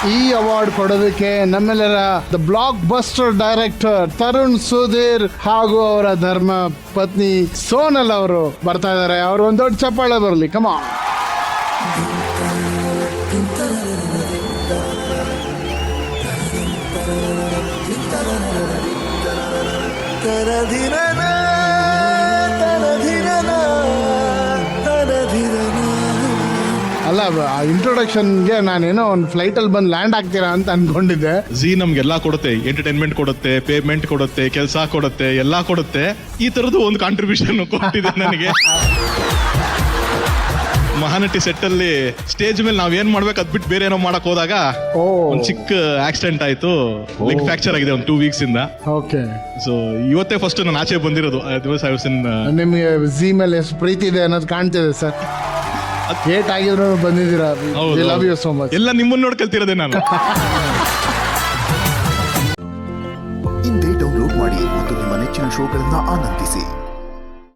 ಈ ಅವಾರ್ಡ್ ಕೊಡೋದಕ್ಕೆ ನಮ್ಮೆಲ್ಲರ the blockbuster director Tarun Sudhir ಹಾಗೂ ಅವರ ಧರ್ಮ ಪತ್ನಿ ಸೋನಲ್ ಅವರು ಬರ್ತಾ ಇದ್ದಾರೆ. ಅವರು ಒಂದು ದೊಡ್ಡ ಚಪ್ಪಾಳೆ ಬರಲಿ. ಕಮ ಅಲ್ಲ, ಇಂಟ್ರೊಡಕ್ಷನ್ಗೆ ನಾನೇನೋ ಒಂದು ಫ್ಲೈಟಲ್ಲಿ ಬಂದು ಲ್ಯಾಂಡ್ ಆಗ್ತೀರಾ ಅಂತ ಅನ್ಕೊಂಡಿದ್ದೆ. ಜಿ ನಮ್ಗೆಲ್ಲಾ ಕೊಡುತ್ತೆ, ಎಂಟರ್ಟೈನ್ಮೆಂಟ್ ಕೊಡುತ್ತೆ, ಪೇಮೆಂಟ್ ಕೊಡುತ್ತೆ, ಕೆಲಸ ಕೊಡುತ್ತೆ, ಎಲ್ಲಾ ಕೊಡುತ್ತೆ. ಈ ತರದ್ದು ಒಂದು ಕಾಂಟ್ರಿಬ್ಯೂಷನ್ ಕೊಟ್ಟಿದೆ ನನಗೆ. ಮಹಾನಟಿ ಸೆಟ್ ಅಲ್ಲಿ ಸ್ಟೇಜ್ ಮೇಲೆ ನಾವ್ ಏನ್ ಮಾಡ್ಬೇಕು ಅದ್ ಬಿಟ್ಟು ಬೇರೆ ಏನೋ ಮಾಡಕ್ ಹೋದಾಗ ಒಂದ್ ಚಿಕ್ಕ ಆಕ್ಸಿಡೆಂಟ್ ಆಯ್ತು. ಲೆಗ್ ಫ್ರಾಕ್ಚರ್ ಆಗಿದೆ ಒಂದು 2 weeks ಇಂದ. ಓಕೆ. ಸೊ ಇವತ್ತೇ ಫಸ್ಟ್ ನಾನು ಆಚೆ ಬಂದಿರೋದು. ನಿಮಗೆ ಜಿ ಮೇಲೆ ಎಷ್ಟು ಪ್ರೀತಿ ಇದೆ ಅನ್ನೋದು ಕಾಣ್ತಿದೆ ಸರ್. ಏಟ್ ಆಗಿದ್ರು ಬಂದಿದ್ದೀರಾ. Love you so much. ಎಲ್ಲ ನಿಮ್ಮನ್ನ ನೋಡ್ಕೊಳ್ತಿರೋದೆ ನಾನು. ಇಂದೇ ಡೌನ್ಲೋಡ್ ಮಾಡಿ ಮತ್ತು ನಿಮ್ಮ ನೆಚ್ಚಿನ ಶೋಗಳನ್ನ ಆನಂದಿಸಿ.